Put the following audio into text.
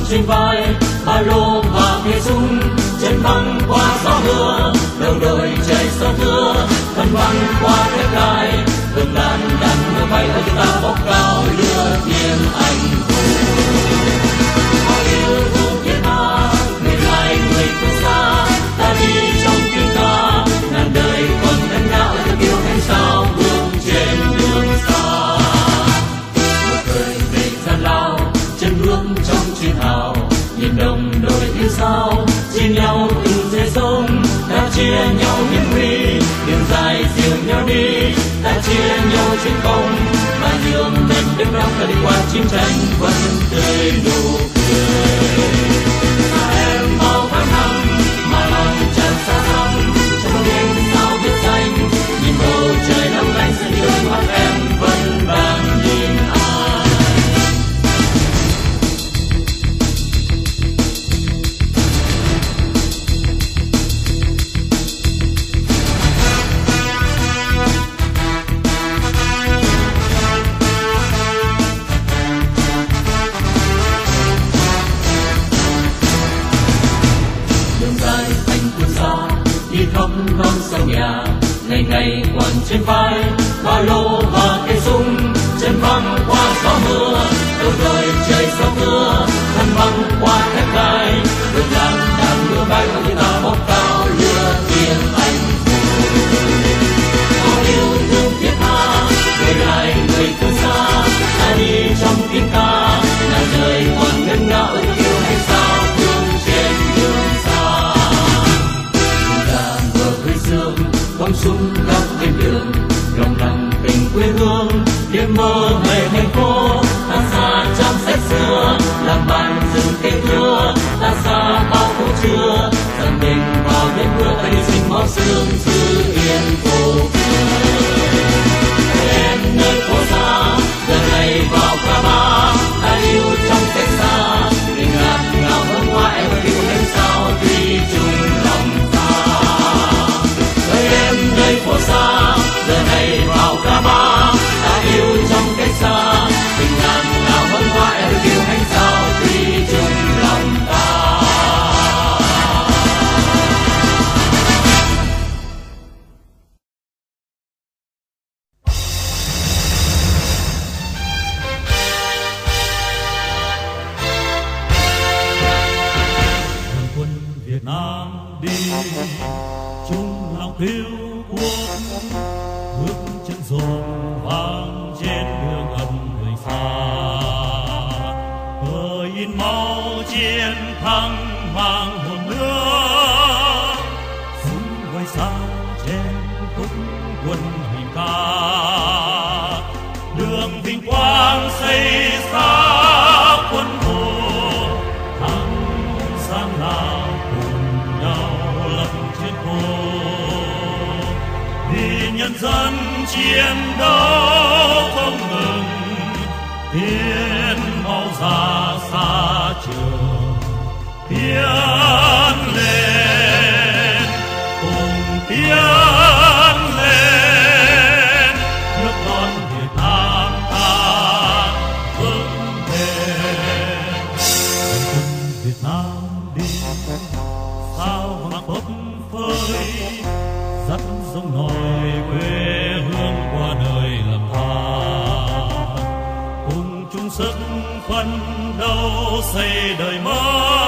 trên vai, ba lô và cây súng, chân băng qua gió mưa, đầu đội trời sâu thưa, thân băng qua thép gai, từng đàn mưa bay ở chúng ta bốc cao lửa thiên anh hùng. Họ yêu thương Việt Nam, người lại người phương xa, ta đi trong tiếng ca, ngàn đời còn thân nhau thương yêu em sao bước trên đường xa. Một thời về gian lao, chân bước trong chiến hào, nhìn đồng đội yêu sao, chia nhau từng giây sống, ta chia nhau hiểm nguy, đường dài dìu nhau đi, ta chia nhau chiến công, và nhường mình đêm đông ta đi qua chiến tranh vẫn tươi nụ cười. Ta em bao tháng năm mà lòng tràn xa xăm, trong đêm sao biết danh, nhìn bầu trời long lanh giữa đôi mắt em vẫn đang nhìn ai. Khắp con sông nhà, ngày ngày quằn trên vai, ba lô và cây súng, chân băng qua gió mưa, đầu đội trời sâu mưa, thân băng qua thép gai, đường làm đàn mưa bay và chúng ta bốc cao lửa thiên anh hùng. Họ yêu thương Việt Nam, người lại người phương xa, ta đi trong tiếng ca, ngàn đời còn ngân nga ơn yêu hay sao thương trên đường xa. Bóng súng góc bên đường, lòng lòng tình quê hương, đêm mơ về thành phố, ta xa trong sách xưa, làm bạn rừng cây thưa, ta xa bao phố trưa, dần mình vào đêm mưa ta hy sinh máu xương giữ yên phố cười. Em nơi phố xa, giờ này vào Ca Ba, ta yêu trong cách xa, mình ngạt ngào hơn hoa em yêu em sao tuy chung lòng ta. Em nơi phố xa, giờ này vào Ca Ba, ta yêu trong cách xa, tình ngàn ngào hơn hoa em yêu anh sao tuy chung lòng ta. Quân Việt Nam đi chung lòng cứu quốc, bước chân dồn vang trên đường âm người xa, cờ in máu chiến thắng mang hồn lửa, súng quay xa trên khúc quân hành ca, đường vinh quang xây xa quân thù, thắng sang nào cùng nhau lập chiến thù, vì nhân dân chiến đấu không ngừng, tiến mau ra xa trường, tiến lên cùng tiến lên, nước con Việt Nam ta vững bền. Quân Việt Nam đi sao hoàng phấp phới, dắt giống nồi quê hương qua đời lầm than, cùng chung sức phấn đấu xây đời mới.